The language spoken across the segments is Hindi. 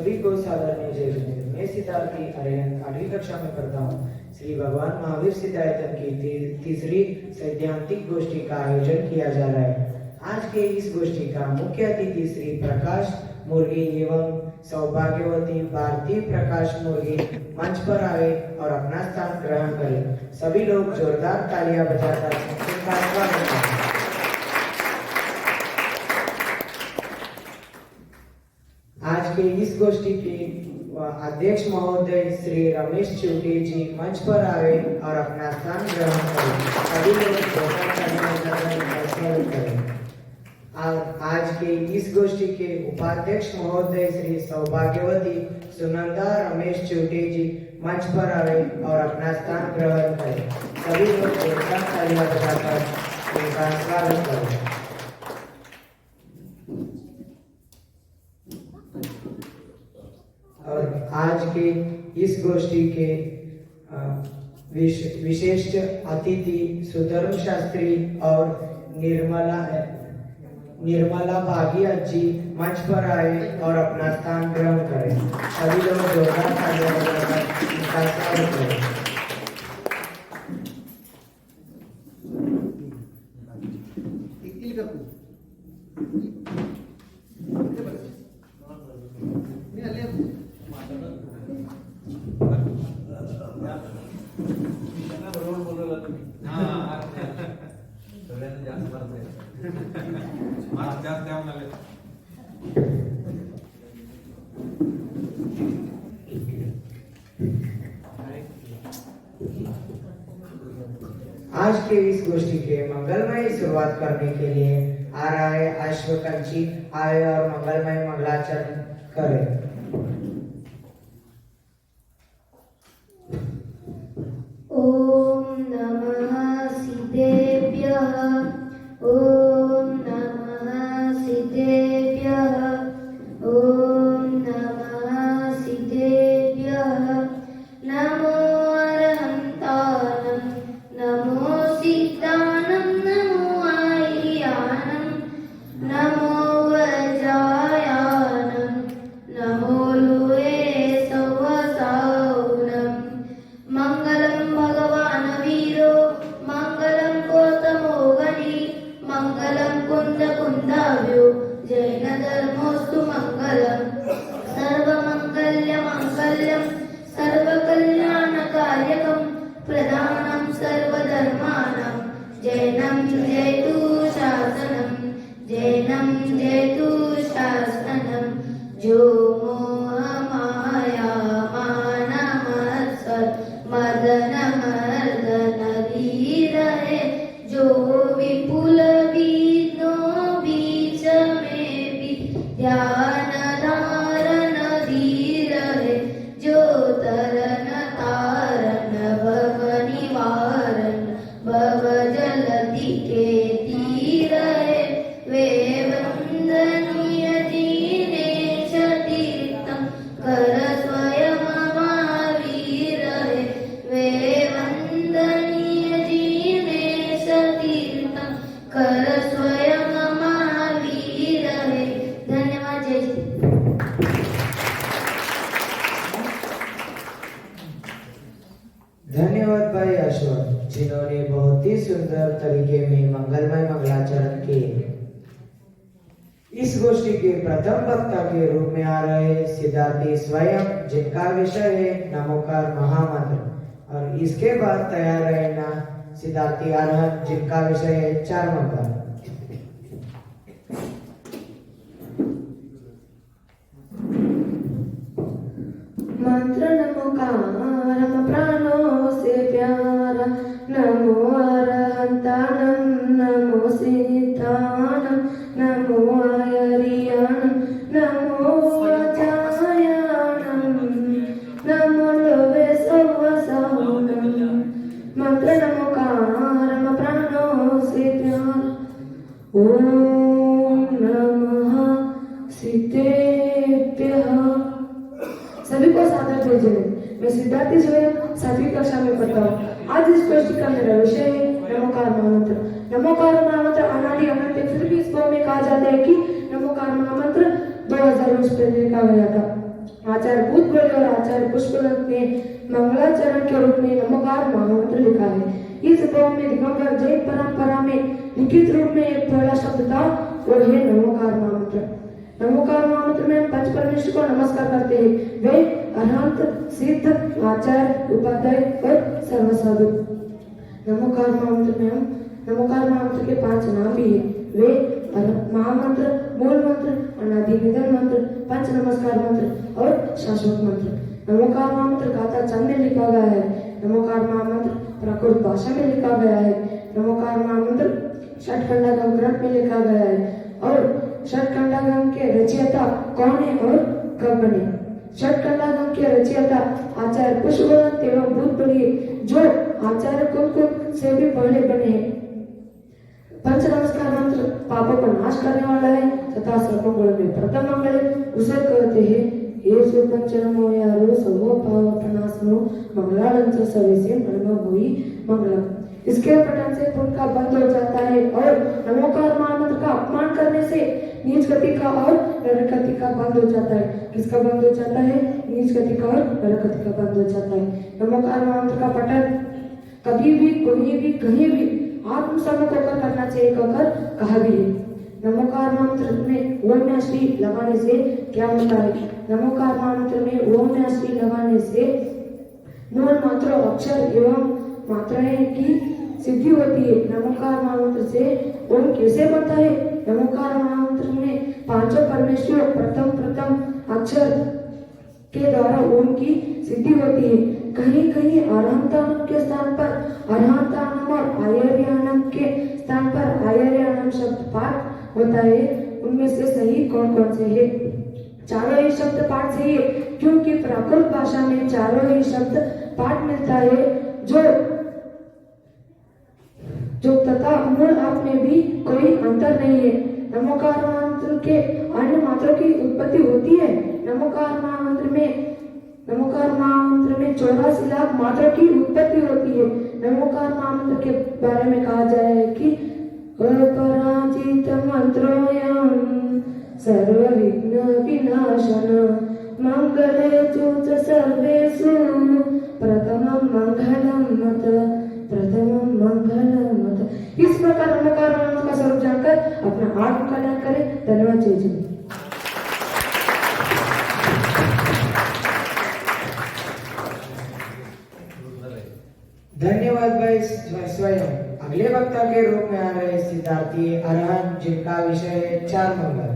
सभी को सादर जय जय। मैं सिद्धार्थी आर्यन 8वीं कक्षा में पढ़ता हूँ। श्री भगवान महावीर सिद्धायतन की तीसरी सैद्धांतिक गोष्ठी का आयोजन किया जा रहा है। आज के इस गोष्ठी का मुख्य अतिथि श्री प्रकाश मुर्गी एवं सौभाग्यवती भारती प्रकाश मुर्गी मंच पर आए और अपना स्थान ग्रहण करें। सभी लोग जोरदार तालियां बजाकर उनका स्वागत करें। आज के इस गोष्ठी के अध्यक्ष महोदय श्री रमेश चिवटे जी मंच पर आए और अपना स्थान ग्रहण करें। सभी लोग जोरदार तालियां बजाकर उनका स्वागत करें। आज के इस गोष्ठी के उपाध्यक्ष महोदय श्री सौभाग्यवती सुनंदा रमेश चिवटे जी मंच पर आए और अपना स्थान ग्रहण करें। सभी लोग जोरदार तालियां बजाकर उनका स्वागत करें। और आज के इस गोष्ठी के विशिष्ट अतिथि सुधर्म शास्त्री और निर्मला भागिया जी मंच पर आए और अपना स्थान ग्रहण करें। सभी लोग जोरदार तालियां बजाकर उनका स्वागत करें। आज के इस गोष्ठी के मंगलमय शुरुआत करने के लिए आ रहा है अश्वकंची आए और मंगलमय मंगलाचरण करें। ओम नमः सिद्धेभ्यः। ओम नमः सिद्धेभ्यः। ओम नमः सिद्धेभ्यः। नमो अरहन्तानं नमो सिद्धानं नमो आर्यानं नमो वज्रायानं नमो लोहे सवसावनं। मंगलम भगवान वीरो मंगलम गौतमो गणी मंगलम कुंद कुंदाव्यो जैन धर्मोस्तु मंगलम। सर्वमंगल्य मंगल्यम सर्वकल्याणकार्यकं प्रदानं सर्वधर्माणां जैनं जयतु शासनं जैनं जयतु शासनं। जो मोहमाया मानमत्सर मदन मर्दन धीर है जो विपुल विद्नो बीच में भी ध्यान धारण धीर है जो तरन तारण भव निवारण भव जलधि के तीर है। वे वंदनीय दीनेश तीर्थं कर स्वयं महावीर है। वे वंदनीय दीनेश तीर्थं कर स्वयं महावीर है। धन्यवाद। जय श्री। धन्यवाद भाई अशोक, जिन्होंने बहुत ही सुंदर तरीके में मंगलमय मंगलाचरण किए। इस गोष्ठी के प्रथम वक्ता के रूप में आ रहे सिद्धार्थी स्वयं, जिनका विषय है नमोकार महामंत्र, और इसके बाद तैयार रहना सिद्धार्थी अरहत, जिनका विषय है चार मंत्र। मंत्र नमोकार प्राणों से प्यारा नमो अरहंतानं नमो सिद्धानं नमो आर्यानं नमो वज्रायानं नमो लोभे सवसावनं। मंत्र नमोकार प्राणों से प्यारा। ओम नमः सिद्धेभ्यः। सभी को सादर जय जय। मैं सिद्धार्थी स्वयं 7वीं कक्षा में पढ़ता हूँ। आज इस गोष्ठी का मेरा विषय है नमोकार महामंत्र। नमोकार महामंत्र अनादि अनंत है, फिर भी इसको में कहा जाता है कि नमोकार महामंत्र 2000 वर्ष पहले कहा गया था। आचार्य भूतबली और आचार्य पुष्पदत्त ने मंगलाचरण के रूप में नमोकार महामंत्र लिखा है। इस पोम में दिगंबर जैन परंपरा में लिखित रूप में एक पहला शब्द था और है नमोकार महामंत्र। नमोकार महामंत्र में हम पंच परमेश्वर को नमस्कार करते हैं। वे अरहंत, सिद्ध, आचार्य, उपाध्याय और सर्वसाधु। नमोकार महामंत्र में हम नमोकार महामंत्र के 5 नाम भी है। वे महामंत्र, मूल मंत्र, अनादि निधन मंत्र, पंच नमस्कार मंत्र और शाश्वत मंत्र। नमोकार महामंत्र गाथा चंद में लिखा गया है। नमोकार महामंत्र प्राकृत भाषा में लिखा गया है। नमोकार महामंत्र षटखंडागम ग्रंथ में लिखा गया है। और षटखंडागम के रचयिता कौन है और कब बने? षटखंडागम के रचयिता आचार्य पुष्पदत्त एवं भूतबली जो आचार्य कुमकुम से भी पहले बने हैं। पंच नमस्कार मंत्र पापों को नाश करने वाला है तथा सर्वमंगल में प्रथम मंगल है। उसे कहते हैं हे सो पंच नमो यारो सर्वो पाव प्रणाशनो मंगलालं च सवेसे मनम हुई मंगलम। इसके पठन से पुण्य का बंद हो जाता है और नमोकार महामंत्र का अपमान करने से नीच गति का और नरक गति का बंद हो जाता है। किसका बंद हो जाता है? नीच गति का और नरक गति का बंद हो जाता है। नमोकार महामंत्र का पठन कभी भी, कोई भी, कहीं भी आत्मसम्मत होकर करना चाहिए कहकर कहा भी है। नमोकार मंत्र में ओम में श्री लगाने से क्या होता है? नमोकार मंत्र में ओम में श्री लगाने से मूल मात्र, अक्षर एवं मात्राएं की सिद्धि होती है। नमोकार मंत्र से ओम कैसे बनता है? नमोकार मंत्र में पांचों परमेश्वर प्रथम अक्षर के द्वारा ओम की सिद्धि होती है। कहीं कहीं अरहंतानम के स्थान पर अरहंतानम और आयर्यानम के स्थान पर आयर्यानम शब्द पाठ होता है। उनमें से सही कौन कौन से है? चारों ही शब्द पाठ सही है क्योंकि प्राकृत भाषा में चारों ही शब्द पाठ मिलता है जो तथा मूल आप में भी कोई अंतर नहीं है। नमोकार मंत्र के अन्य मात्रों की उत्पत्ति होती है। नमोकार महामंत्र में 84 लाख मात्रा की उत्पत्ति होती है। नमोकार महामंत्र के बारे में कहा जाए है कि अपराजित मंत्रोयम सर्व विघ्न विनाशन मंगले चूच सर्वेषु प्रथमं मंगलम मत। इस प्रकार नमोकार मंत्र का स्वरूप जानकर अपना आत्म कल्याण करें। धन्यवाद। जय जय। धन्यवाद भाई स्वयं। अगले वक्ता के रूप में आ रहे सिद्धार्थी अरहन जिनका विषय है 4 मंगल।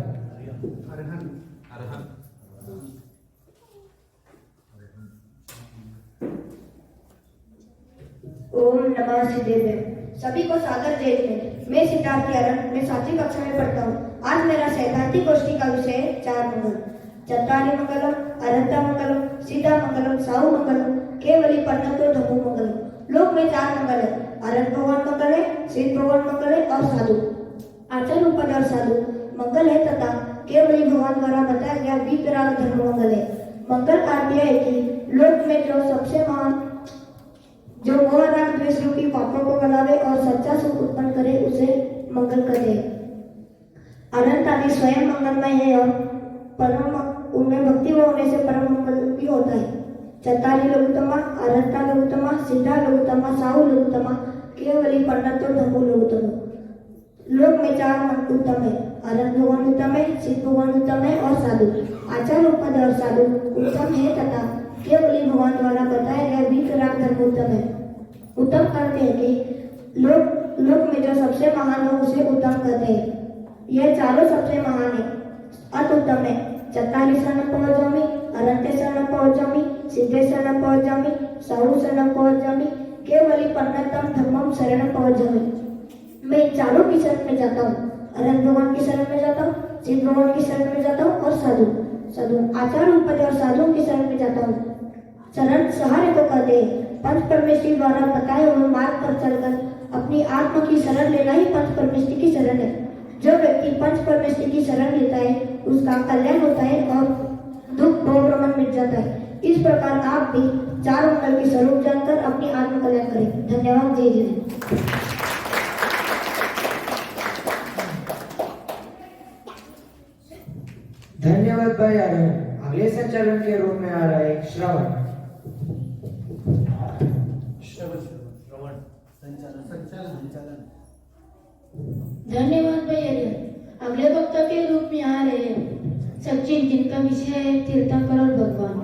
ओम नमः सिद्धेश्वर। सभी को सादर जय जय। मैं सिद्धार्थी अरहन, मैं 7वीं कक्षा में पढ़ता हूँ। आज मेरा सैद्धांतिक गोष्ठी का विषय है 4 मंगल। चत्वारि मंगलम, अरहंता मंगलम, सीता मंगलम, साहु मंगलम, केवली पन्नतो धम्मो मंगलम। लोक में 4 मंगल है। अरहंत भगवान मंगल है, सिद्ध भगवान मंगल है और साधु आचार्य उपद और साधु मंगल है तथा केवली भगवान द्वारा बताया गया विपराग धर्म मंगल है। मंगल का अर्थ है कि लोक में जो सबसे महान, जो मोह राग द्वेष रूपी पापों को गलावे और सच्चा सुख उत्पन्न करे उसे मंगल कहते हैं। अनंत आदि स्वयं मंगलमय है और परम उनमें भक्ति होने से परम मंगल भी होता है। चत्वारि लघुतमा, अरहंता लघुतमा, सिद्धा लघुतमा, साहु लघुतमा, केवली पन्नतो धम्मो लघुतमो। लोक में 4 उत्तम है। अरहंत भगवान उत्तम है, सिद्ध भगवान उत्तम है और साधु आचार्य उपद और साधु उत्तम है तथा केवली भगवान द्वारा बताया गया विपराग धर्म उत्तम है। उत्तम कहते हैं कि लोक में जो सबसे महान हो उसे उत्तम कहते हैं। यह चारों सबसे महान है। अत उत्तम है। चत्वारि शरणं पहुंचामि, अरहंते शरणं पहुंचामि, सिद्धे शरणं पहुंचामि, साहु शरणं पहुंचामि, केवली पन्नतम धम्मम शरणं पहुंचामि। मैं इन चारों की शरण में जाता हूँ। अरहंत भगवान की शरण में जाता हूँ, सिद्ध भगवान की शरण में जाता हूँ और साधु आचार्य उपद और साधुओं की शरण में जाता हूँ। शरण सहारे को कहते हैं। पंच परमेश्वरी द्वारा बताए हुए मार्ग पर चलकर अपनी आत्मा की शरण लेना ही पंच परमेश्वरी की शरण है। जो व्यक्ति पंच परमेश्वरी की शरण लेता है उसका कल्याण होता है और दुख भ्रमण मिट जाता है। इस प्रकार आप भी 4 मंगल के स्वरूप जानकर अपनी आत्म कल्याण करें। धन्यवाद। जय जय। धन्यवाद भाई अरहन। अगले संचालन के रूप में आ रहा है श्रवण। धन्यवाद भैया। अगले वक्ता के रूप में आ रहे हैं सचिन, जिनका विषय है तीर्थंकर और भगवान।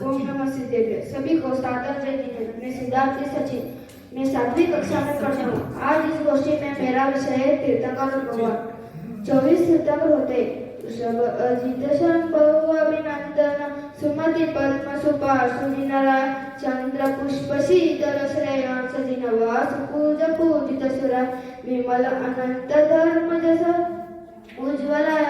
ओम नमः सिद्धेभ्य। सभी को सादर जय जिनेन्द्र। मैं सिद्धार्थ सचिन, मैं 7वीं कक्षा में पढ़ता हूँ। आज इस गोष्ठी में मेरा विषय है तीर्थंकर और भगवान। 24 तीर्थंकर होते अजित संभव अभिनंदन सुमति पद्म सुपा सुजिनरा चंद्र पुष्प शीतल श्रेया सजिनवास पूज पूजित सुरा विमल अनंत धर्म जस उज्ज्वला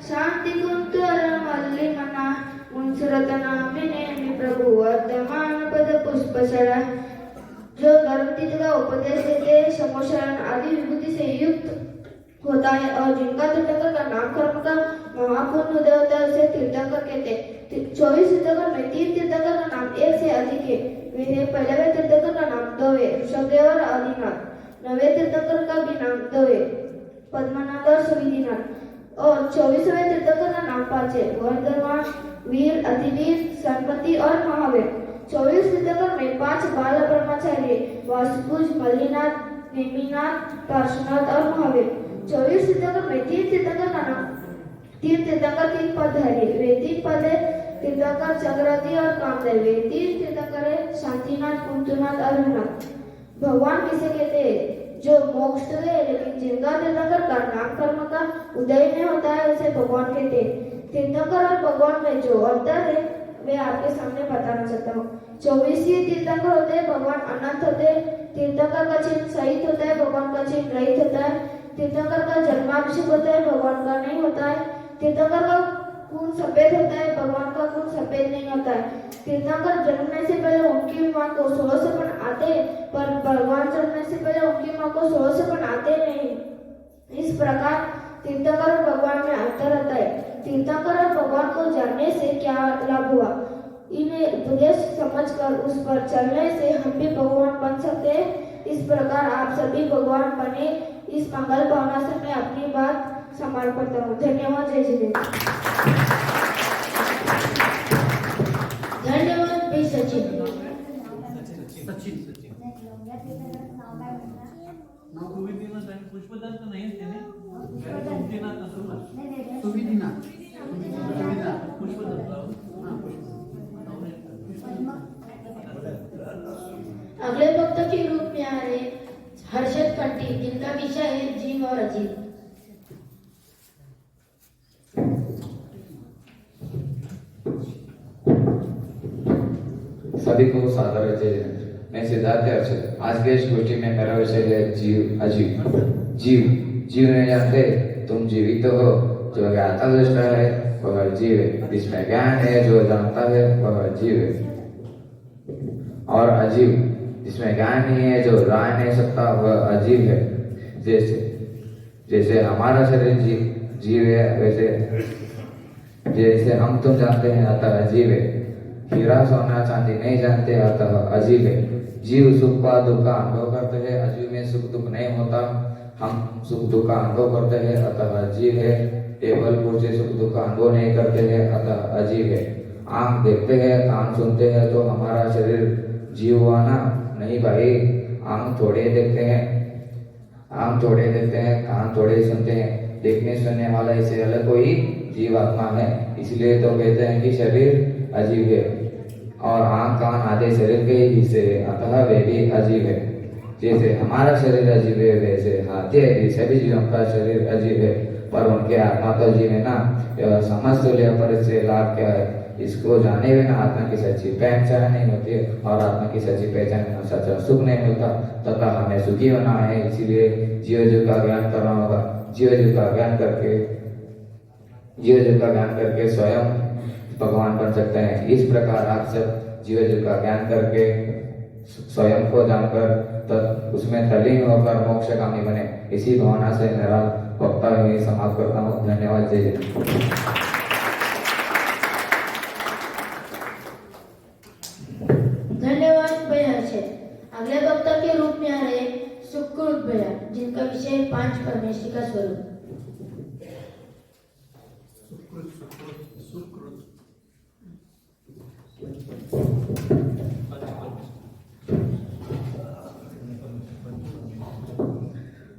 शांति कुंतर मल्लिमना मुंसरत नामिने प्रभु वर्तमान पद पुष्प सरा। जो धर्मतीर्थ का उपदेश देते समोशरण आदि विभूति से युक्त होता है और जिनका तीर्थंकर का नामकरण का महापुण्य उदय होता है उसे तीर्थंकर कहते हैं। 24 तीर्थंकर में 3 तीर्थंकर का नाम एक से अधिक है। वे है पहले तीर्थंकर का नाम 2 है, ऋषभदेव और आदिनाथ। 9वें तीर्थंकर का भी नाम 2 है, पद्मनाथ और सुविधिनाथ। और 24वें तीर्थंकर का नाम 5 है, वर्धमान, वीर, अतिवीर, संपत्ति और महावीर। 24 तीर्थंकर में 5 बाल ब्रह्मचारी वासुपुज, मल्लिनाथ, नेमिनाथ, पार्श्वनाथ और महावीर। 24 तीर्थंकर में 3 तीर्थंकर का नाम 3 तीर्थंकर 3 पद है। वे 3 पद है तीर्थंकर चक्रवर्ती और कामदेव। वे 3 तीर्थंकर है शांतिनाथ, कुंतुनाथ और रघुनाथ। भगवान किसे कहते हैं? जो मोक्ष तो है लेकिन जिनका तीर्थंकर का नामकर्म का उदय नहीं होता है उसे भगवान कहते हैं। तीर्थंकर और भगवान में जो अंतर है वे आपके सामने बताना चाहता हूँ। 24 ही तीर्थंकर होते हैं, भगवान अनंत होते हैं। तीर्थंकर का चिन्ह सहित होता है, भगवान का चिन्ह रहित होता है। तीर्थंकर का जन्माभिषेक होता है, भगवान का नहीं होता है। तीर्थंकर का खून सफेद होता है, भगवान का खून सफेद नहीं होता है। तीर्थंकर जन्मने से पहले उनकी माँ को 16 सपन आते, पर भगवान जन्मने से पहले उनकी माँ को 16 सपन आते नहीं। इस प्रकार तीर्थंकर और भगवान में अंतर होता है। तीर्थंकर और भगवान को जानने से क्या लाभ हुआ? इन्हें उपदेश समझकर उस पर चलने से हम भी भगवान बन सकते हैं। इस प्रकार आप सभी भगवान बने, इस मंगल भावना से मैं अपनी बात समाप्त करता हूँ। धन्यवाद। जय जिनेन्द्र। धन्यवाद भाई सचिन। अगले वक्ता के रूप में आ रहे हर्षद पंडित, जिनका विषय है जीव और अजीव। सभी को सादर जय जिनेन्द्र। मैं सिद्धार्थ हर्षद। आज के इस गोष्ठी में मेरा विषय है जीव अजीव। जीव नहीं जानते, तुम जीवित हो। जो ज्ञाता दृष्टा है वह जीव है, जिसमें ज्ञान है जो जानता है वह जीव है। और अजीव जिसमें ज्ञान नहीं है, जो जान नहीं सकता वह अजीव है। जैसे हमारा शरीर जीव है, वैसे जैसे हम तुम जानते हैं अतः अजीव है। हीरा सोना चांदी नहीं जानते अतः अजीब है। जीव सुख का दुख का अनुभव करते हैं, अजीब में सुख दुख नहीं होता। हम सुख दुख का अनुभव करते हैं अतः अजीब है। टेबल कुर्सी सुख दुख का अनुभव नहीं करते हैं अतः अजीब है। आंख देखते हैं, कान सुनते हैं, तो हमारा शरीर जीव हुआ ना? नहीं भाई, आंख थोड़े देखते हैं, कान थोड़े सुनते हैं। देखने सुनने वाला इसे अलग कोई जीवात्मा है। इसलिए तो कहते हैं कि शरीर अजीब है और आंख कान आदि शरीर के हिस्से है, अतः वे भी अजीब है। जैसे हमारा शरीर अजीब है, वैसे हाथी आदि सभी जीवों का शरीर अजीब है, पर उनके आत्मा तो अजीब है ना। यह समझ तो लिया, पर इससे लाभ क्या है? इसको जाने बिना आत्मा की सच्ची पहचान नहीं होती है, और आत्मा की सच्ची पहचान बिना सच्चा सुख नहीं मिलता। तथा हमें सुखी होना है, इसीलिए जीव का ज्ञान करना होगा। जीव का ज्ञान करके स्वयं भगवान बन सकते हैं। इस प्रकार आप सब जीव का ज्ञान करके स्वयं को जानकर तो उसमें तल्लीन होकर मोक्षगामी बने। इसी भावना से मेरा वक्तव्य समाप्त करता हूँ। धन्यवाद। जय जय। धन्यवाद भाई हर्षद। अगले वक्ता के रूप में आ रहे सुकृत भैया। जिनका विषय है 5 परमेष्टि का स्वरूप।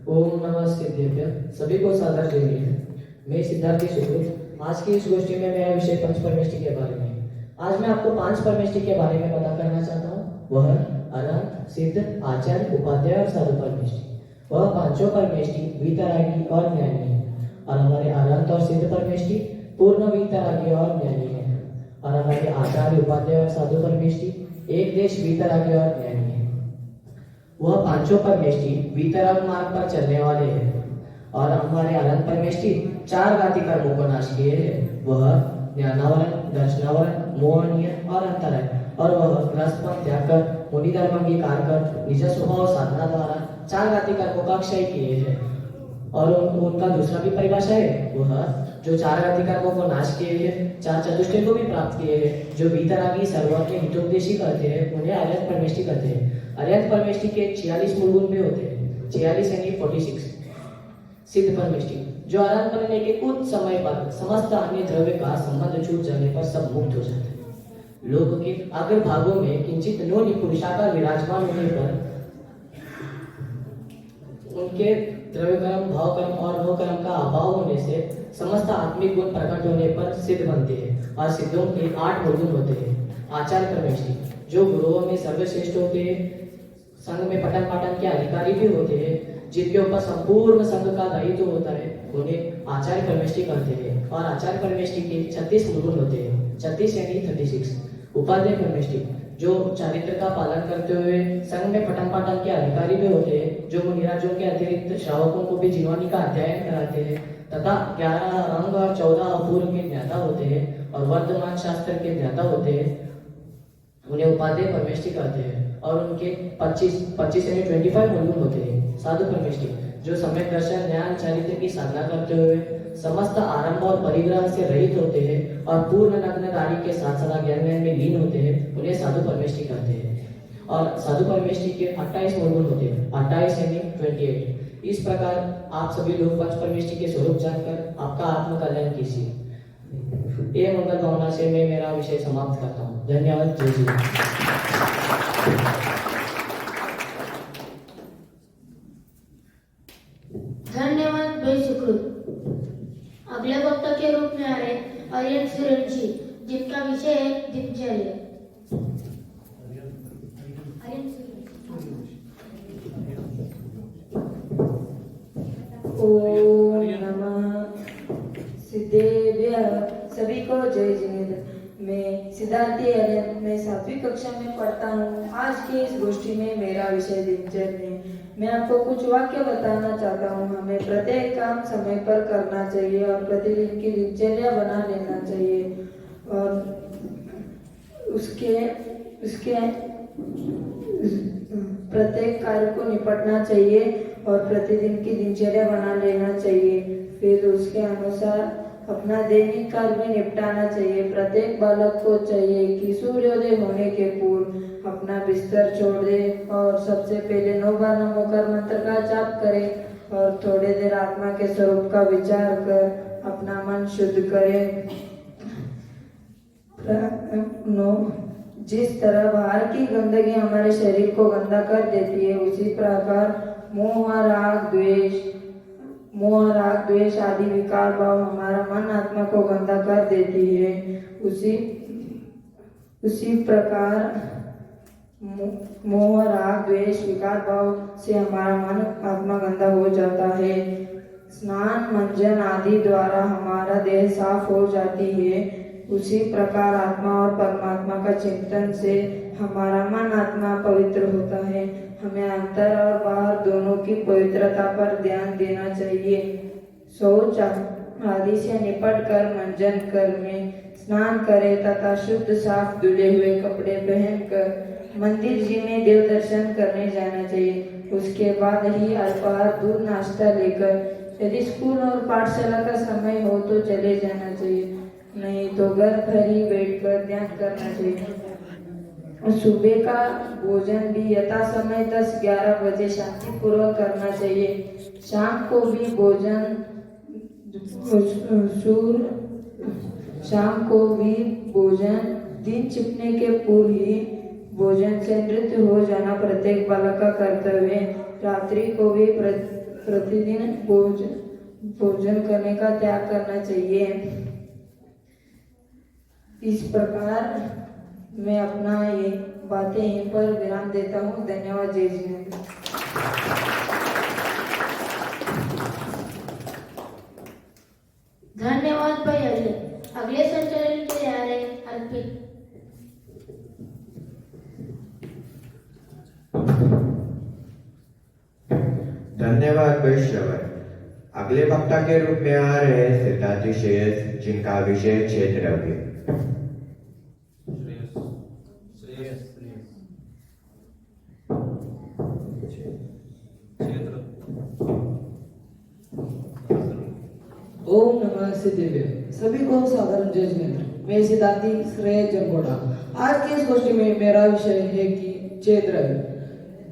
ओम नमः सिद्धेभ्य। सभी को सादर जय हिंद। मैं सिद्धार्थी सुकृत। आज की इस गोष्ठी में मेरा विषय पंच परमेष्टि के बारे में है। आज मैं आपको 5 परमेष्टि के बारे में पता करना चाहता हूँ। वह अरहंत, सिद्ध, आचार्य, उपाध्याय और साधु परमेष्टि। वह पांचों परमेष्टि वीतरागी और ज्ञानी है। और हमारे अरहंत और सिद्ध परमेष्टि पूर्ण वीतरागी और ज्ञानी है। और हमारे आचार्य, उपाध्याय और साधु परमेष्टि एक देश वीतरागी और ज्ञानी है। वह पांचों परमेष्टि वीतराग मार्ग पर चलने वाले हैं। और हमारे अनंत परमेष्टि 4 घाती कर्मों को नाश किए हैं। वह ज्ञानावरण, दर्शनावरण, मोहनीय और अंतराय। और वह रसपन त्याग कर, मुनि धर्म अंगीकार कर, निज स्वभाव साधना द्वारा 4 घाती कर्मों का क्षय किए हैं। और उनका दूसरा भी परिभाषा है। वह जो 4 घाती कर्मों को नाश किए हैं, 4 चतुष्टय को भी प्राप्त किए हैं, जो वीतरागी सर्वज्ञ हितोपदेशी करते हैं, उन्हें अरहत परमेष्टि कहते हैं। अरहत परमेष्टि के 46 मूल गुण भी होते हैं। 46 यानी 46। सिद्ध परमेष्टि जो अरहत बनने के कुछ समय पर समस्त अन्य द्रव्य का संबंध छूट जाने पर सब मुक्त हो जाते हैं। लोक के अग्र भागों में किंचित नो पुरुषाकार विराजमान होने पर उनके द्रव्य कर्म, भाव कर्म और नो कर्म का अभाव होने से समस्त आत्मिक गुण प्रकट होने पर सिद्ध बनते हैं। और सिद्धों के 8 मूल गुण होते हैं। आचार्य परमेष्टि जो गुरुओं में सर्वश्रेष्ठ होते हैं, संघ में पठन पाठन के अधिकारी भी होते हैं, जिनके ऊपर संपूर्ण संघ का दायित्व होता है, उन्हें आचार्य परमेष्टि कहते हैं। और आचार्य परमेष्टि के 36 मूल गुण होते हैं। 36 यानी 36। उपाध्याय परमेष्टि जो चारित्र का पालन करते हुए संघ में पठन पाठन के अधिकारी भी होते हैं, जो मुनिराजों के अतिरिक्त श्रावकों को भी जीवनी का अध्ययन कराते हैं तथा 11 अंग और 14 अपूर्व के ज्ञाता होते हैं और वर्तमान शास्त्र के ज्ञाता होते हैं, उन्हें उपाध्याय परमेष्टि कहते हैं। और उनके 25 यानी 25 मूल गुण होते हैं। साधु परमेष्टि जो सम्यक दर्शन, ज्ञान, चारित्र की साधना करते हुए समस्त आरंभ और परिग्रह से रहित होते हैं और पूर्ण नग्नदारी के साथ सदा ज्ञान में लीन होते हैं, उन्हें साधु परमेष्टि कहते हैं। और साधु परमेष्टि के 28 मूल गुण होते हैं। 28 यानी 28। इस प्रकार आप सभी लोग पंच परमेष्टि के स्वरूप जानकर आपका आत्म कल्याण कीजिए। ये मंगल भावना से मैं मेरा विषय समाप्त करता हूँ। धन्यवाद। जय श्री धन्यवाद भाई सुकृत। अगले वक्ता के रूप में आ रहे आर्यन सुरेन जी, जिनका विषय है दिनचर्या। ओम नमः सिद्धेभ्य। सभी को जय जिनेन्द्र। मैं सिद्धार्थी आर्यन में 7वीं कक्षा में पढ़ता हूँ। आज की इस गोष्ठी में मेरा विषय दिनचर्या है। मैं आपको कुछ वाक्य बताना चाहता हूँ। हमें प्रत्येक काम समय पर करना चाहिए और प्रतिदिन की दिनचर्या बना लेना चाहिए और उसके प्रत्येक कार्य को निपटना चाहिए और प्रतिदिन की दिनचर्या बना लेना चाहिए। फिर उसके अनुसार अपना दैनिक कार्य भी निपटाना चाहिए। प्रत्येक बालक को चाहिए कि सूर्योदय होने के पूर्व अपना बिस्तर छोड़ दे और सबसे पहले 9 बार नमोकार मंत्र का जाप करे और थोड़ी देर आत्मा के स्वरूप का विचार कर अपना मन शुद्ध करे। जिस तरह बाहर की गंदगी हमारे शरीर को गंदा कर देती है, उसी प्रकार मोह राग द्वेष आदि विकार भाव हमारा मन आत्मा को गंदा कर देती है। उसी प्रकार मोह राग द्वेष विकार भाव से हमारा मन आत्मा गंदा हो जाता है। स्नान मंजन आदि द्वारा हमारा देह साफ हो जाती है। उसी प्रकार आत्मा और परमात्मा का चिंतन से हमारा मन आत्मा पवित्र होता है। हमें अंतर और बाहर दोनों की पवित्रता पर ध्यान देना चाहिए। शौच आदि से निपट कर मंजन कर में स्नान करें तथा शुद्ध साफ धुले हुए कपड़े पहनकर मंदिर जी में देव दर्शन करने जाना चाहिए। उसके बाद ही अल्पाहार दूध नाश्ता लेकर यदि स्कूल और पाठशाला का समय हो तो चले जाना चाहिए, नहीं तो घर पर ही बैठकर ध्यान करना चाहिए। सुबह का भोजन भी यथा समय 10-11 बजे शांतिपूर्वक करना चाहिए। शाम को भी भोजन दिन छिपने के पूर्व ही भोजन से नृत्य हो जाना प्रत्येक बालक का कर्तव्य है। रात्रि को भी प्रतिदिन भोजन करने का त्याग करना चाहिए। इस प्रकार मैं अपना ये बातें यहीं पर विराम देता हूँ। धन्यवाद। जय जिनेंद्र। धन्यवाद भाई अजय। अगले संचालन के लिए आ रहे हैं अर्पित। धन्यवाद भाई श्रवण। अगले वक्ता के रूप में आ रहे हैं सिद्धार्थी श्रेयस, जिनका विषय क्षेत्रव्य। ओम नमः सिद्धिव्य। सभी को साधारण जय जिनेंद्र। मैं सिद्धार्थी श्रेय जरगोड़ा। आज की इस गोष्ठी में मेरा विषय है कि द्रव्य।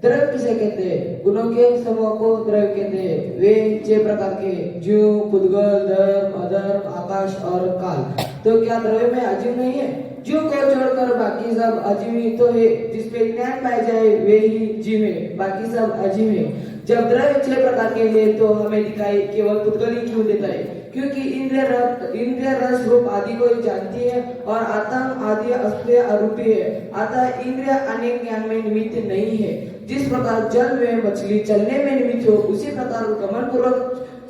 द्रव्य किसे कहते हैं? गुणों के समूह को द्रव्य कहते हैं। वे 6 प्रकार के जीव, पुद्गल, धर्म, अधर्म, आकाश और काल। तो क्या द्रव्य में अजीव नहीं है? जीव को छोड़कर बाकी सब अजीव ही तो है। जिसपे ज्ञान पाए जाए वे ही जीव है, बाकी सब अजीव है। जब द्रव्य 6 प्रकार के हैं तो हमें दिखाई केवल पुद्गल ही क्यों देता है? क्योंकि इंद्रिय रस रूप आदि को ही जानती है और आत्म आदि अस्त्य अरूपी है। अतः इंद्रिय अनेक ज्ञान में निमित्त नहीं है। जिस प्रकार जल में मछली चलने में निमित्त हो, उसी प्रकार गमन पूर्वक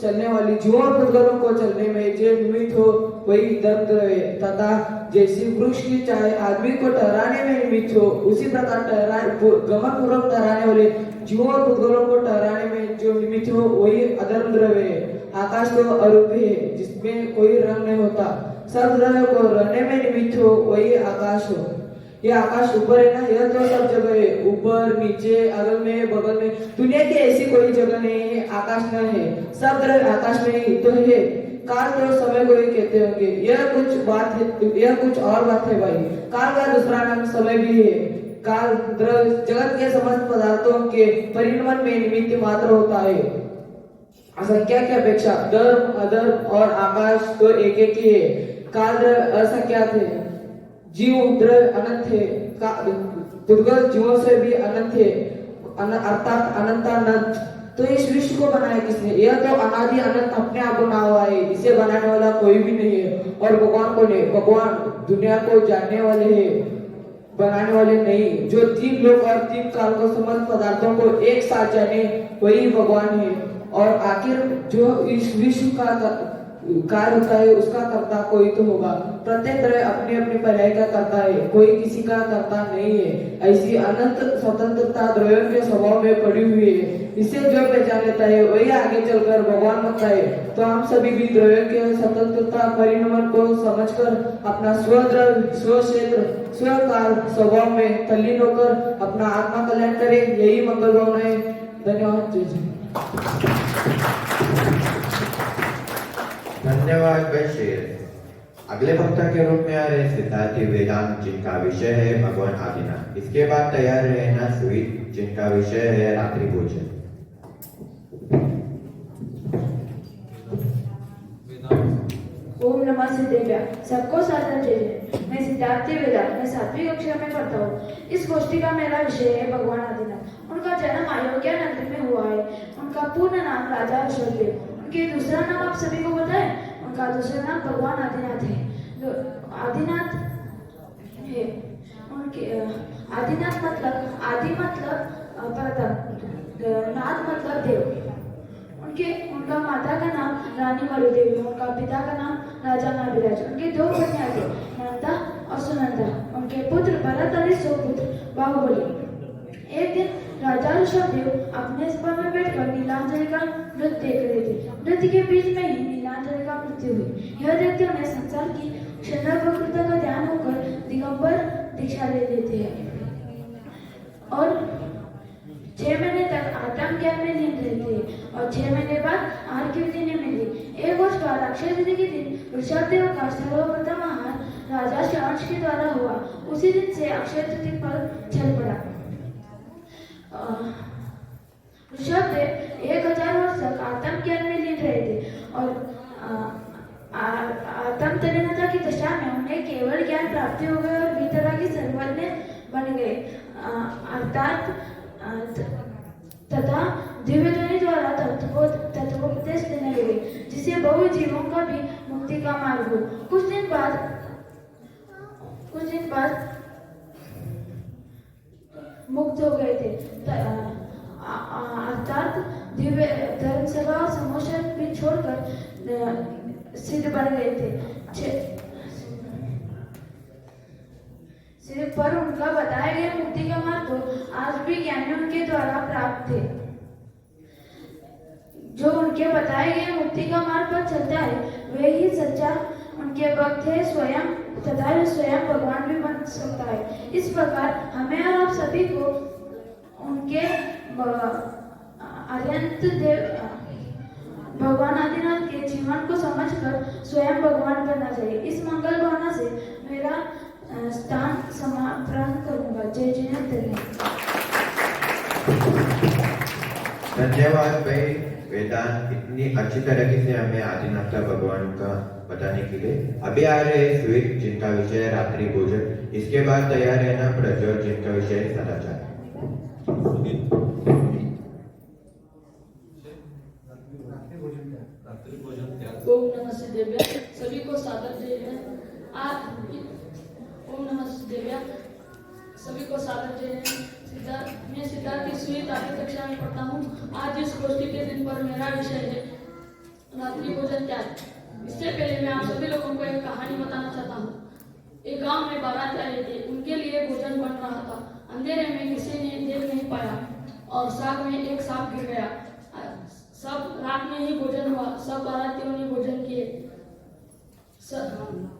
चलने वाली जीवों और पुद्गलों को चलने में जो निमित्त हो वही धर्म है। तथा जैसी वृक्ष की चाय आदमी को ठहराने में निमित्त हो, उसी प्रकार गमन पूर्वक ठहराने वाले जीवों और पुद्गलों को ठहराने में जो निमित्त हो वही अधर्म द्रव्य है। आकाश तो अरूप है, जिसमें कोई रंग नहीं होता। सब द्रव्य को रहने में निमित्त हो वही आकाश हो। ये आकाश ऊपर है ना, यह तो सब जगह है। ऊपर, नीचे, अगल में, बगल में, दुनिया की ऐसी कोई जगह नहीं है आकाश न है। सब द्रव्य आकाश में ही तो है। काल तो समय को ही कहते होंगे। यह कुछ और बात है भाई। काल का दूसरा नाम समय भी है। काल द्रव्य जगत के समस्त पदार्थों के परिणमन में निमित्त मात्र होता है। असंख्या की अपेक्षा धर्म, अधर्म और आकाश तो एक एक ही है। काल द्रव्य असंख्यात है। जीव द्रव्य अनंत है। पुद्गल जीवों से भी अनंत है, अर्थात अनंतानंत। तो इस विश्व को बनाया किसने? यह तो अनादि अनंत अपने आप बना हुआ है। इसे बनाने वाला कोई भी नहीं है। और भगवान कौन है? भगवान दुनिया को जानने वाले हैं, बनाने वाले नहीं। जो 3 लोक और 3 काल को समस्त पदार्थों को एक साथ जाने वही भगवान है। और आखिर जो इस विश्व का कार्य होता है उसका कर्ता कोई तो होगा। प्रत्येक द्रव्य अपनी अपनी पर्याय का करता है, कोई किसी का करता नहीं है। ऐसी अनंत स्वतंत्रता द्रव्यों के स्वभाव में पड़ी हुई है। इसे जो पहचान लेता है वही आगे चलकर भगवान बनता है। तो हम सभी भी द्रव्यों के स्वतंत्रता परिणमन को समझकर अपना स्वद्रव्य, स्वक्षेत्र, स्वकाल स्वभाव में तल्लीन होकर अपना आत्मा कल्याण करें, यही मंगल भावना है। धन्यवाद। जय जय। धन्यवाद भाई श्रेयस। अगले वक्ता के रूप में आ रहे सिद्धार्थी वेदांत, जिनका विषय है भगवान आदिनाथ। इसके बाद तैयार रहना सुमित, जिनका विषय है रात्रि भोजन। ओम नमः सिद्धेभ्य। सबको सादर जय जय। मैं सिद्धार्थी वेदांत, मैं 7वीं कक्षा में पढ़ता हूँ। इस गोष्ठी का मेरा विषय है भगवान आदिनाथ। उनका जन्म अयोध्या नगरी में हुआ है। उनका पूर्ण नाम राजा ऋषभदेव। उनके दूसरा नाम आप सभी को पता है? उनका दूसरा नाम भगवान आदिनाथ है। आदिनाथ है उनके आदिनाथ मतलब आदि मतलब प्रथम, नाथ मतलब देव। उनका माता का नाम रानी मरुदेवी, उनका पिता का नाम राजा नाभिराज। उनके 2 कन्या थे, नंदा और सुनंदा। उनके पुत्र भरत और सुपुत्र बाहुबली। एक दिन राजा ऋषभदेव अपने सभा में बैठकर नीलांजलि का नृत्य देख रहे थे। नृत्य के बीच में ही नीलांजलि का मृत्यु हुई। यह देखते उन्हें संसार की क्षुद्र प्रकृति का ध्यान होकर दिगंबर दीक्षा ले लेते हैं और 6 महीने तक आत्म ज्ञान में लीन रहते हैं। और 6 महीने बाद आहार की विधि नहीं मिली। 1 वर्ष बाद अक्षय तृतीया के दिन ऋषभदेव का सर्वप्रथम आहार राजा शांश के द्वारा हुआ। उसी दिन से अक्षय तृतीया पर चल पड़ा। ऋषभदेव 1000 वर्ष तक आत्म ज्ञान में लीन रहे थे और आत्म तल्लीनता की दशा में उन्हें केवल ज्ञान प्राप्ति हो गए और वितरागी सर्वज्ञ बन गए। अर्थात तथा दिव्य ध्वनि द्वारा तत्वोपदेश देने लगे, जिससे बहु जीवों का भी मुक्ति का मार्ग हो। कुछ दिन बाद मुक्त हो गए थे, अर्थात दिव्य धर्मसभा और समोशन भी छोड़कर सिद्ध बन गए थे। सिर्फ पर उनका बताया गया मुक्ति का मार्ग तो आज भी ज्ञानी उनके द्वारा प्राप्त थे। जो उनके बताए गए मुक्ति का मार्ग पर चलता है वे ही सच्चा उनके भक्त है, स्वयं तथा स्वयं भगवान भी बन सकता है। इस प्रकार हमें और आप सभी को उनके अनंत देव भगवान आदिनाथ के जीवन को समझकर स्वयं भगवान बनना चाहिए। इस मंगल भावना से मेरा स्थान समापन करूंगा। जय जय धन्यवाद भाई वेदांत, इतनी अच्छी तरीके से हमें आदिनाथ भगवान का बताने के लिए। अभी आ रहे हैं स्वीट, जिनका विषय है रात्रि भोजन। इसके बाद तैयार रहना प्रज्वल, जिनका विषय है सदाचार। ओम नमः शिवाय। सभी को सादर जय है। ओम नमः शिवाय। सभी को सादर जय है। मैं सिद्धार्थ की स्वीट आठवीं कक्षा में पढ़ता हूँ। आज इस गोष्ठी के दिन पर मेरा विषय है रात्रि भोजन त्याग। इससे पहले मैं आप सभी लोगों को एक कहानी बताना चाहता हूँ। एक गांव में बारात आए थे, उनके लिए भोजन बन रहा था। अंधेरे में किसी ने देख नहीं पाया और साग में एक सांप गिर गया। सब रात में ही भोजन हुआ, सब बारातियों ने भोजन किए।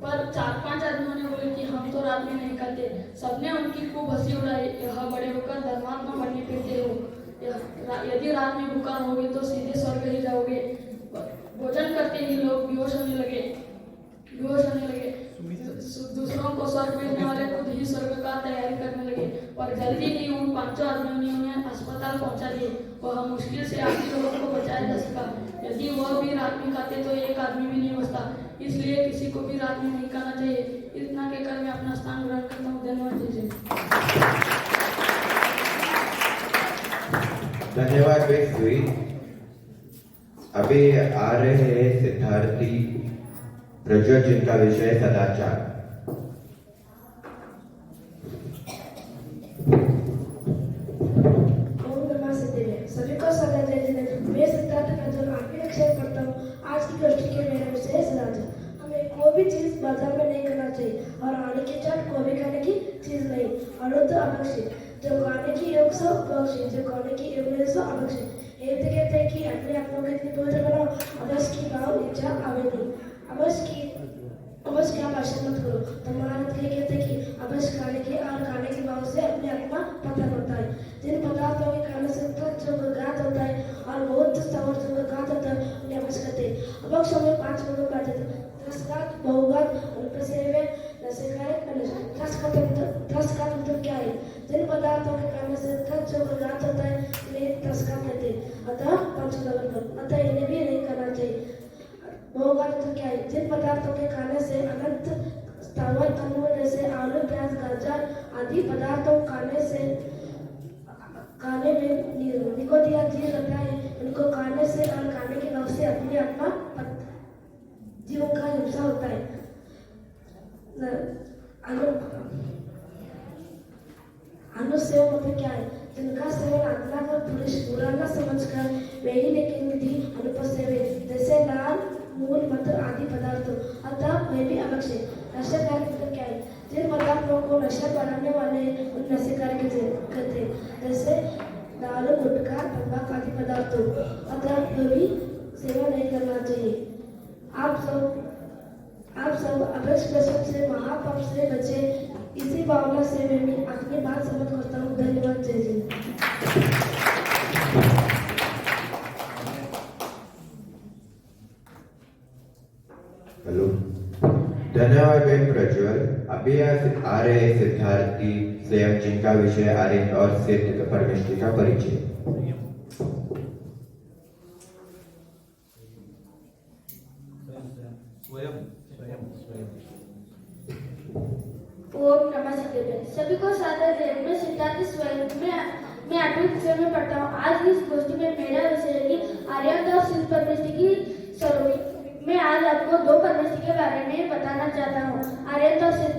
पर 4-5 आदमियों ने बोले कि हम तो रात में नहीं खाते। सबने उनकी खूब हंसी उड़ाई। यह बड़े होकर धर्मात्मा बनने फिरते हो, यदि रात में भूखा रहोगे तो सीधे स्वर्ग ही जाओगे। भोजन करते ही लोग बेहोश होने लगे। दूसरों को स्वर्ग भेजने वाले खुद ही स्वर्ग का तैयारी करने लगे। पर जल्दी ही उन 5 आदमियों ने उन्हें अस्पताल पहुंचा दिए। वह मुश्किल से 8 लोगों को बचाया जा सका। यदि वह भी रात में खाते तो एक आदमी भी नहीं बचता। इसलिए किसी को भी रात में नहीं खाना चाहिए। इतना कहकर मैं अपना स्थान ग्रहण करता हूँ। धन्यवाद जी। धन्यवाद भाई स्वीट। अभी आ रहे हैं सिद्धार्थी प्रज्वल, जिनका विषय है सदाचार। सभी को सादर जय जय। मैं सिद्धार्थ प्रज्वल आठवीं कक्षा में पढ़ता हूँ। आज की गोष्ठी के मेरा विषय है सदाचार। हमें कोई भी चीज बाजार में नहीं करना चाहिए और आने की चाट कोई भी खाने की चीज नहीं। अनुत अभक्षित, जो खाने की योग सो अभक्षित, जो खाने की योग नहीं सो अभक्षित। एक तो कहते हैं कि अपने आप को कितनी पवित्र बनाओ, अवश्य की भाव इच्छा आवेगी। अवश्य की आप आशा मत करो। तो महाराज कहते हैं कि अवश्य खाने के और खाने के भाव से अपने आत्मा पता करता है। जिन पदार्थों के खाने से जो घात होता है और बहुत सामर्थ्य का घात होता है उन्हें अवश्य कहते हैं। अवश्य में 5 लोगों में आते थे। रसघात, बहुघात, अनुप्रसेवे, नशेकाय, रसघात मतलब क्या है? जिन पदार्थों के खाने से जो घात होता है उन्हें रसघात कहते हैं। अतः 5 लोगों, अतः इन्हें भी नहीं करना चाहिए। बहुघात मतलब क्या है? जिन पदार्थों के खाने से अनंत स्थावर तत्वों जैसे आलू, प्याज, गाजर आदि पदार्थों खाने में निकोटिया जीव रहता है। उनको खाने से और खाने के भाव से अपने आत्मा जीवों का हिंसा होता है। अनुसेवन मतलब क्या है? जिनका सेवन आत्मा का पुरुष बुरा न समझकर वे ही लेकिन विधि अनुपसेवे, जैसे लाल, मूल, मटर आदि पदार्थों, अतः वे भी अवश्य। नशाकारी मतलब क्या है? जिन पदार्थों को नशा बढ़ाने वाले उन नशाकारी कहते हैं, जैसे दारू, गुटखा, तंबाकू आदि पदार्थों, अतः वे भी सेवन नहीं करना चाहिए। आप सब अवश्य व्यसन से, महापाप से बचे। इसी भावना से मैं अपनी बात समाप्त करता हूँ। धन्यवाद। जय जय। हेलो। धन्यवाद भाई प्रज्वल। अभी आ रहे सिद्धार्थी स्वयं जिनका विषय आर्यन और सिद्ध परमेष्टि का परिचय। ओम नमः शिवाय। सभी को सादर जय। मैं सिद्धार्थ स्वयं मैं 8वीं कक्षा में पढ़ता हूँ। आज की इस गोष्ठी में मेरा विषय है कि आर्यन और सिद्ध परमेष्टि की स्वरूप। मैं आज आपको दो परमेष्टि के बारे में बताना चाहता हूँ। आर्यन और सिद्ध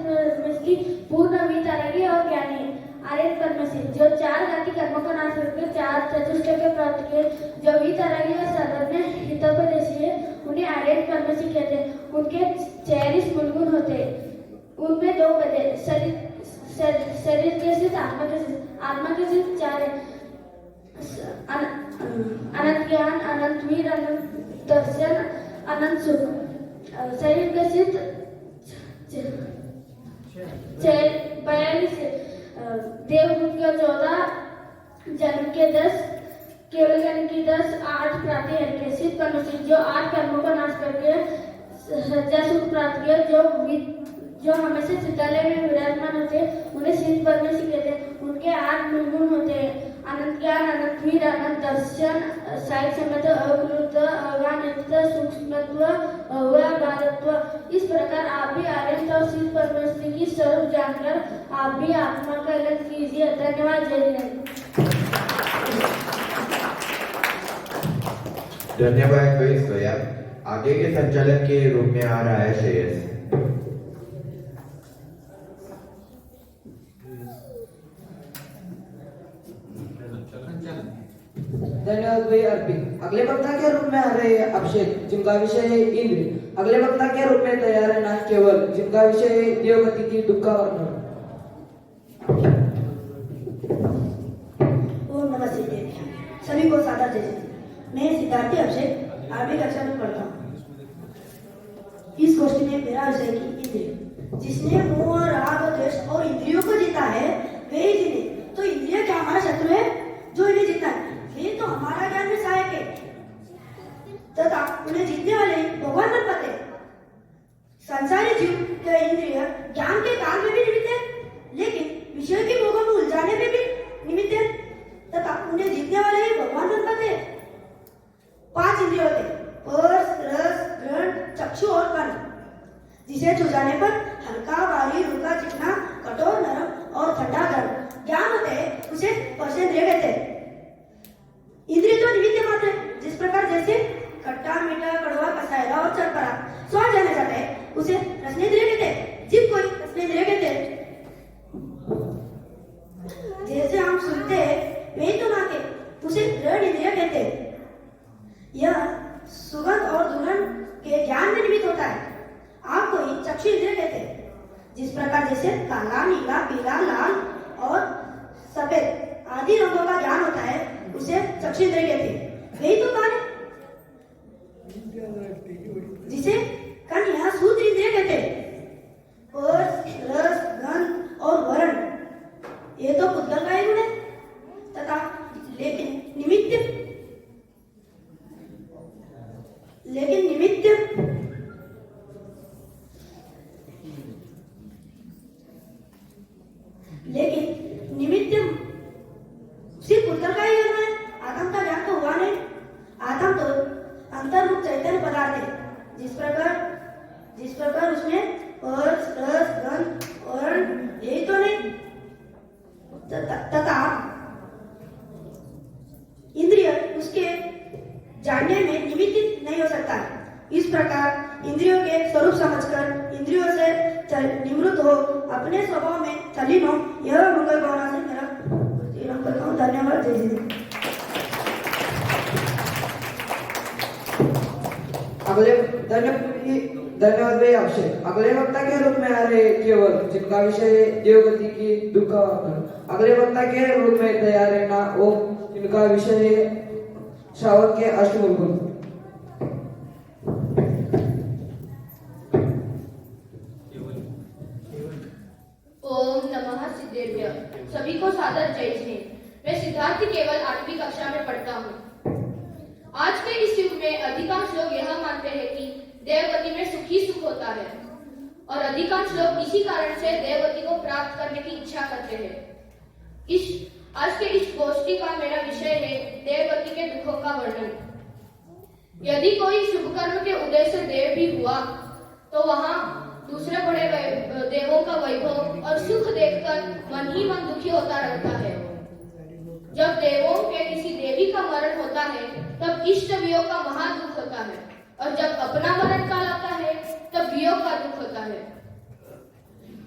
परमेष्टि पूर्ण वितारगी और ज्ञानी। आर्यन परमेष्टि जो 4 जाति कर्मों को नाश करके 4 चतुष्टय के प्राप्त किए, जो वितारगी और साधन हितोपदेशी है, उन्हें आर्यन परमेष्टि कहते हैं। उनके 46 मूलगुण होते हैं। उनमें 2 पद शरीर के सिद्ध, आत्मा के सिद्ध 4 है। अनंत ज्ञान, अनंत वीर, अनंत दर्शन, अनंत सुख। शरीर के सिद्ध 42 है। देवगुण के 14, जन्म के 10, केवल ज्ञान की 10, 8 प्राप्ति है। सिद्ध परमेष्टि जो 8 कर्मों को नाश करके सच्चा सुख प्राप्त किया, जो हमेशा चित्तालय में विराजमान होते हैं, उन्हें सिद्ध परमेष्टि कहते हैं। उनके 8 मूलगुण होते हैं। अनंत ज्ञान, अनंत वीर, अनंत दर्शन, साहित्य सम्मत, अकृत, अगानित, सूक्ष्मत्व, अव्यवहारत्व। इस प्रकार आप भी आर्यन और सिद्ध परमेष्टि की स्वरूप जानकर आप भी आत्मा का अलग कीजिए। धन्यवाद। जय हिंद। धन्यवाद भाई स्वयं। आगे के संचालक के रूप में आ रहा है श्रेयस। धन्यवाद भाई अर्पित। अगले वक्ता के रूप में आ रहे हैं अभिषेक, जिनका विषय है इंद्र। अगले वक्ता के रूप में तैयार है नाथ केवल, जिनका विषय है देवगति की दुख का वर्णन। ओम नमः शिवाय। सभी को सादर जय। मैं सिद्धार्थी अभिषेक 8वीं कक्षा में पढ़ता हूँ। इस गोष्ठी में मेरा विषय है कि इंद्रिय। जिसने मोह, राग, द्वेष और इंद्रियों को जीता है वे ही जीते। तो इंद्रिय क्या हमारा शत्रु है जो इन्हें जीता है? ये तो हमारा ज्ञान में सहायक है तथा उन्हें जीतने वाले भगवान बन पाते। संसारी जीव के इंद्रिय ज्ञान के काल में भी निमित्त है, लेकिन विषय के भोगों में उलझाने में भी निमित्त है तथा उन्हें जीतने वाले ही भगवान बन पाते। 5 इंद्रिय होते हैं, स्पर्श, रस, गंध, चक्षु और कान, जिसे छू जाने पर हल्का, भारी, रूखा, चिकना, कठोर, नरम और ठंडा गर्म ज्ञान होते हैं, उसे स्पर्शेंद्रिय कहते हैं। इंद्रिय तो निमित्त मात्र है। जिस प्रकार जैसे खट्टा, मीठा, कड़वा, कसायला और चरपरा स्वाद जाने जाता है, उसे रसनेंद्रिय कहते हैं। जीभ को रसनेंद्रिय कहते हैं। जैसे हम सुनते हैं वे तो नाके, उसे ग्रहण इंद्रिय कहते हैं। यह सुगंध और दुल्हन के ज्ञान में निमित्त होता है। आँख को ही चक्षु इंद्रिय कहते हैं। जिस प्रकार जैसे काला, नीला, पीला, लाल और सफेद आदि रंगों का ज्ञान होता है, उसे चक्षु इंद्रिय कहते हैं। वही तो कान है, जिसे कान यहाँ सूत्र इंद्रिय कहते हैं। स्पर्श, रस, गंध और वर्ण ये तो पुद्गल का ही गुण है तथा लेकिन निमित्त सिर्फ पुद्गल का ही गुण है। आत्म का ज्ञान तो हुआ नहीं। आत्म तो अंतर्मुख चैतन्य पदार्थ है। जिस प्रकार उसमें स्पर्श, रस, गंध और यही तो नहीं तथा इंद्रिय उसके जानने में निमित्त नहीं हो सकता। इस प्रकार इंद्रियों के स्वरूप समझकर इंद्रियों से निवृत्त हो, अपने स्वभाव में तल्लीन हो, यह मंगल भावना से मेरा विराम करता हूँ। धन्यवाद। जय हिंद। अगले धन्यवाद भाई अभिषेक। अगले वक्ता के रूप में आ रहे केवल, जिनका विषय है देवगति की दुख का वर्णन। अगले वक्ता के रूप में तैयार है ना ओम, जिनका विषय है श्रावक के अष्टमूल गुण। ओम नमः सिद्धेभ्य। सभी को सादर जय हिंद। मैं सिद्धार्थ केवल 8वीं कक्षा में पढ़ता हूँ। आज के इस युग में अधिकांश लोग यह मानते हैं कि देवगति में सुख ही सुख होता है और अधिकांश लोग इसी कारण से देवगति को प्राप्त करने की इच्छा करते हैं। आज के इस गोष्ठी का मेरा विषय है देवगति के दुखों का वर्णन। यदि कोई शुभ कर्म के उदय से देव भी हुआ तो वहां दूसरे बड़े देवों का वैभव और सुख देखकर मन ही मन दुखी होता रहता है। जब देवों के किसी देवी का मरण होता है तब इष्ट वियोग का महादुख होता है और जब अपना मरण काल आता है तब वियोग का दुख होता है।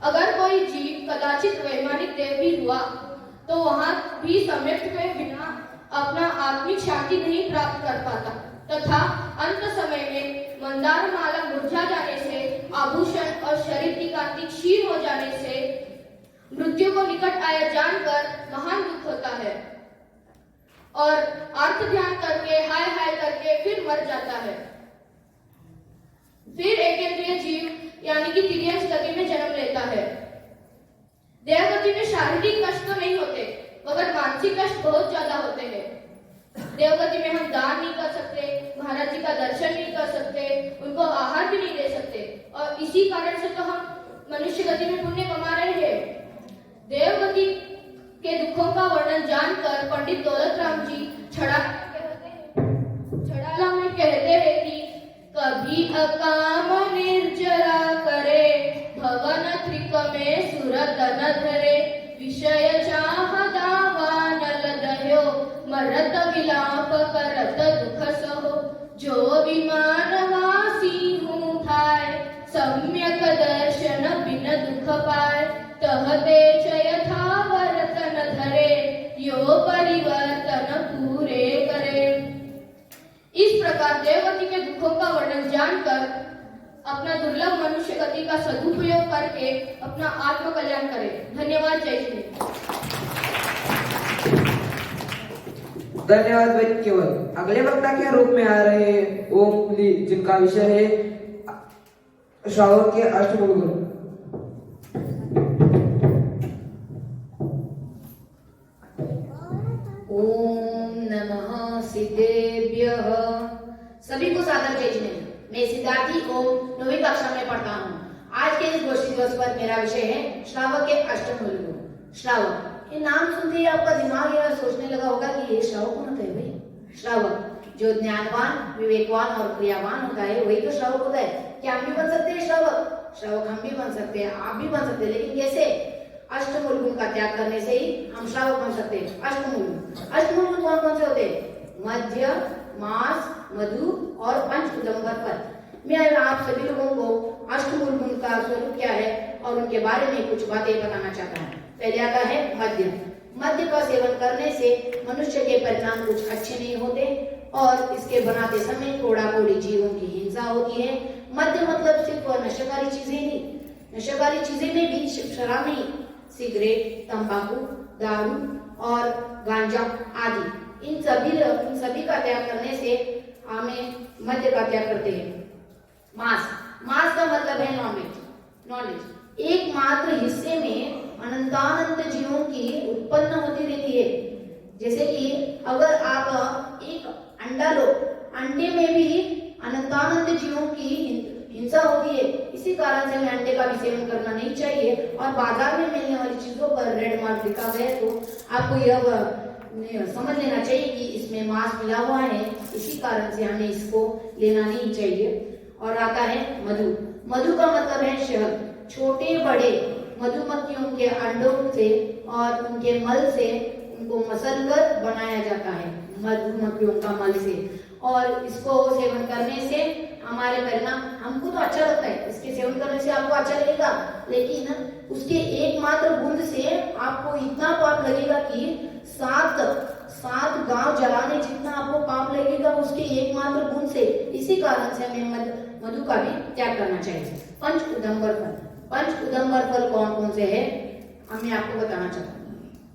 अगर कोई जीव कदाचित वैमानिक देव भी हुआ तो वहां भी सम्यक के बिना अपना आत्मिक शांति नहीं प्राप्त कर पाता तथा अंत समय में मंदार माला मुरझा जाने से, आभूषण और शरीर की कांति क्षीण हो जाने से मृत्यु को निकट आया जानकर महान दुख होता है और अर्थ ध्यान करके हाय हाय करके फिर मर जाता है। फिर एकेंद्रिय जीव यानी कि तिर्यंश गति में जन्म लेता है। देवगति में शारीरिक कष्ट तो नहीं होते मगर मानसिक कष्ट बहुत ज्यादा होते हैं। देवगति में हम दान नहीं कर सकते, महाराज जी का दर्शन नहीं कर सकते, उनको आहार भी नहीं दे सकते और इसी कारण से तो हम मनुष्य गति में पुण्य कमा रहे हैं। देवगति के दुखों का वर्णन जानकर पंडित दौलत राम जी छड़ाला में कहते हैं कि कभी अकाम निर्जरा करे, भवन त्रिक में सुरतन धरे, विषय चाह दावा नल दह्यो, मरत विलाप करत दुख सहो, जो विमानवासी हूँ थाय, सम्यक दर्शन बिन दुख पाए, तह तेज यथावर्तन धरे, यो परिवर्तन पूरे करे। इस प्रकार देवगति के दुखों का वर्णन जानकर अपना दुर्लभ मनुष्य गति का सदुपयोग करके अपना आत्म कल्याण करें। धन्यवाद। जय श्री। धन्यवाद भाई केवल। अगले वक्ता के रूप में आ रहे हैं ओम ली, जिनका विषय है श्रावक के अष्टमूल गुण। ओम नमः सिद्धेभ्यः। सभी को सादर जय जिनेन्द्र। मैं सिद्धार्थी ओम 9वीं कक्षा में पढ़ता हूँ। आज के इस गोष्ठी दिवस पर मेरा विषय है श्रावक के अष्टमूल गुण। श्रावक, ये नाम सुनते ही आपका दिमाग यह सोचने लगा होगा कि ये श्रावक कौन होता है भाई? श्रावक जो ज्ञानवान, विवेकवान और क्रियावान होता है वही तो श्रावक होता है। क्या हम भी बन सकते हैं श्रावक? श्रावक हम भी बन सकते हैं, आप भी बन सकते हैं, लेकिन कैसे? अष्टमूल गुण का त्याग करने से ही हम श्रावक बन सकते हैं। अष्टमूल गुण कौन कौन से होते हैं? मध्य, मास, मधु और पंच उदंबर फल। मैं आप सभी लोगों को अष्टमूल गुण का स्वरूप क्या है और उनके बारे में कुछ बातें बताना चाहता हूँ। पहले आता है मद्य। मद्य का सेवन करने से मनुष्य के परिणाम कुछ अच्छे नहीं होते और इसके बनाते समय थोड़ा थोड़ी जीवों की हिंसा होती है। मद्य मतलब सिर्फ नशाकारी चीजें नहीं, नशाकारी चीजें में भी शराब नहीं, सिगरेट, तंबाकू, दारू और गांजा आदि, इन सभी का त्याग करने से हमें मद्य का त्याग करते हैं। मांस का मतलब है नॉलेज। एकमात्र हिस्से में अनंतानंत जीवों की उत्पन्न होती रहती है। जैसे कि अगर आप एक अंडा लो, अंडे में भी अनंतानंत जीवों की हिंसा होती है। इसी कारण से हमें अंडे का भी सेवन करना नहीं चाहिए और बाजार में मिलने वाली चीजों पर रेड मार्क लिखा गया तो आपको यह समझ लेना चाहिए कि इसमें मांस मिला हुआ है, इसी कारण से हमें इसको लेना नहीं चाहिए। और आता है मधु। मधु का मतलब है शहद। छोटे बड़े मधुमक्खियों के अंडों से और उनके मल से उनको मसलकर बनाया जाता है, मधुमक्खियों का मल से, और इसको सेवन करने से हमारे परिणाम, हमको तो अच्छा लगता है, इसके सेवन करने से आपको अच्छा लगेगा, लेकिन उसके एकमात्र बूंद से आपको इतना पाप लगेगा कि सात गांव जलाने जितना आपको पाप लगेगा उसके एकमात्र बूंद से। इसी कारण से हमें मधु का भी त्याग करना चाहिए। पंच उदंबर फल। पंच उदंबर फल कौन कौन से है मैं आपको बताना चाहता हूँ।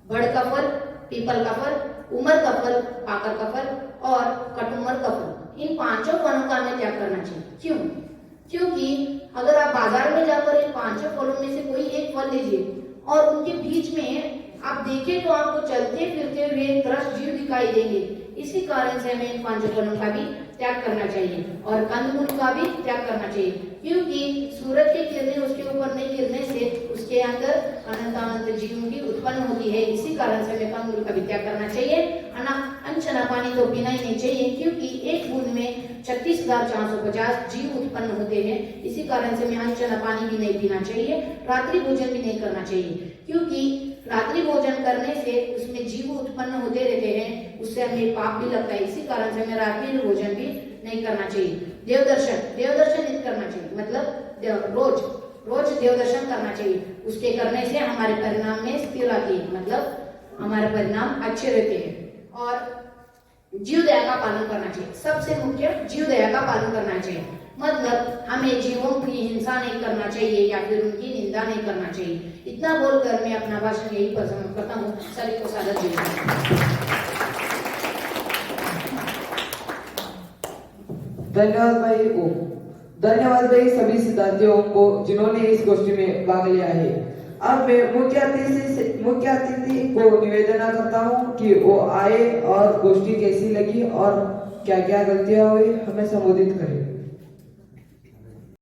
बड़ का फल, पीपल का फल, उमर का फल, पाकर का फल और कटुमर का फल। इन पांचों फलों का हमें त्याग करना चाहिए। क्यों? क्योंकि अगर आप बाजार में जाकर इन पांचों फलों में से कोई एक फल लीजिए और उनके बीच में आप देखें तो आपको चलते फिरते हुए त्रस्त जीव दिखाई देंगे, इसी कारण से हमें इन 5 फलों का भी त्याग करना चाहिए और कंदमूल का भी त्याग करना चाहिए, क्योंकि सूरज की किरणें उसके ऊपर नहीं गिरने से उसके अंदर अनंत जीवों की उत्पन्न होती है। इसी कारण से हमें कंदमूल का भी त्याग करना चाहिए। अनछना पानी तो पीना ही नहीं चाहिए, क्योंकि एक बूंद में 36,450 जीव उत्पन्न होते हैं। इसी कारण से हमें अनछना पानी भी नहीं पीना चाहिए। रात्रि भोजन भी नहीं करना चाहिए, क्योंकि रात्रि भोजन करने से उसमें जीव उत्पन्न होते रहते हैं, उससे हमें पाप भी लगता है। इसी कारण से हमें रात्रि भोजन भी नहीं करना चाहिए। देवदर्शन नहीं करना चाहिए, मतलब रोज देवदर्शन करना चाहिए। उसके करने से हमारे परिणाम में स्थिर आती है, मतलब हमारे परिणाम अच्छे रहते हैं। और जीव दया का पालन करना चाहिए, सबसे मुख्य जीव दया का पालन करना चाहिए, मतलब हमें जीवों की हिंसा नहीं करना चाहिए या फिर उनकी निंदा नहीं करना चाहिए। इतना बोलकर मैं अपना भाषण यही पर समाप्त करता हूँ। सभी को सादर जय हिंद। धन्यवाद भाई ओम। धन्यवाद भाई सभी सिद्धार्थियों को जिन्होंने इस गोष्ठी में भाग लिया है। अब मैं मुख्य अतिथि को निवेदन करता हूँ कि वो आए और गोष्ठी कैसी लगी और क्या क्या गलतियां हुई हमें संबोधित करें।